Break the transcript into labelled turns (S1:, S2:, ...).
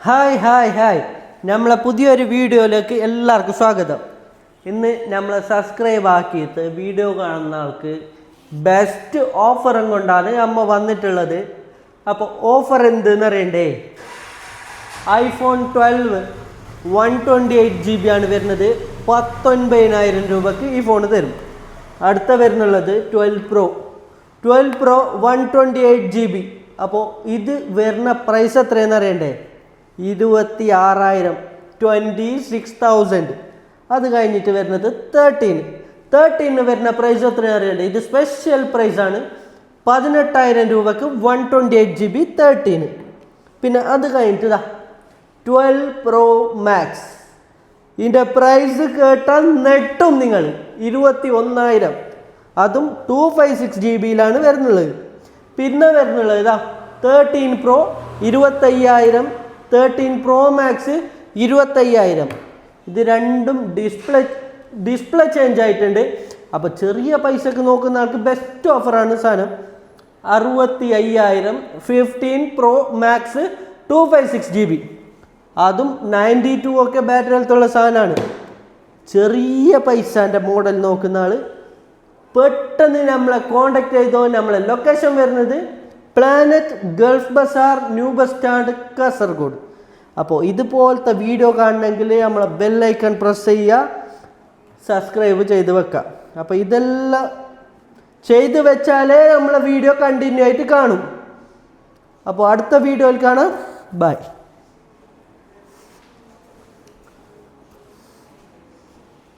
S1: Hi hi hi നമ്മളെ പുതിയൊരു വീഡിയോയിലേക്ക് എല്ലാവർക്കും സ്വാഗതം. ഇന്ന് നമ്മൾ സബ്സ്ക്രൈബ് ആക്കിയിട്ട് വീഡിയോ കാണുന്ന ആൾക്ക് ബെസ്റ്റ് ഓഫറും കൊണ്ടാണ് നമ്മൾ വന്നിട്ടുള്ളത്. അപ്പോൾ ഓഫർ എന്തെന്ന് അറിയണ്ടേ? iPhone 12 128GB ആണ് വരുന്നത്. 19,000 രൂപക്ക് ഈ ഫോൺ തരും. അടുത്ത വരുന്നുള്ളത് 12 Pro 128GB. അപ്പോൾ ഇത് വരുന്ന പ്രൈസ് എത്രയെന്ന് അറിയണ്ടേ? 26,000, 26,000. അത് കഴിഞ്ഞിട്ട് വരുന്നത് 13 വരുന്ന പ്രൈസ് എത്രയാണ് അറിയണ്ടേ? ഇത് സ്പെഷ്യൽ പ്രൈസാണ്. 18,000 രൂപക്ക് 128GB 13. പിന്നെ അത് കഴിഞ്ഞിട്ട് 12 Pro Max. ഇതിൻ്റെ പ്രൈസ് കേട്ടാൽ നെട്ടും നിങ്ങൾ. 21,000. അതും 256GB വരുന്നുള്ളത്. പിന്നെ വരുന്നുള്ളത് 13 Pro 25,000, 13 Pro Max 25,000. ഇത് രണ്ടും ഡിസ്പ്ലേ ചേഞ്ച് ആയിട്ടുണ്ട്. അപ്പോൾ ചെറിയ പൈസക്ക് നോക്കുന്ന ആൾക്ക് ബെസ്റ്റ് ഓഫറാണ് സാധനം. 65,000 15 Pro Max 256GB. അതും 92 ഒക്കെ ബാറ്ററി ഹെൽത്തുള്ള സാധനമാണ്. ചെറിയ പൈസൻ്റെ മോഡൽ നോക്കുന്ന ആൾ പെട്ടെന്ന് നമ്മളെ കോണ്ടാക്ട് ചെയ്തോ. നമ്മളെ ലൊക്കേഷൻ വരുന്നത് Planet Gulf Bazaar, new bus stand, Kasaragod. അപ്പോൾ ഇതുപോലത്തെ വീഡിയോ കാണണമെങ്കിൽ നമ്മളെ ബെല്ലൈക്കൺ പ്രസ് ചെയ്യുക, സബ്സ്ക്രൈബ് ചെയ്ത് വെക്കുക. അപ്പോൾ ഇതെല്ലാം ചെയ്ത് വെച്ചാലേ നമ്മളെ വീഡിയോ കണ്ടിന്യൂ ആയിട്ട് കാണും. അപ്പോൾ അടുത്ത വീഡിയോയിൽ കാണാം. ബൈ.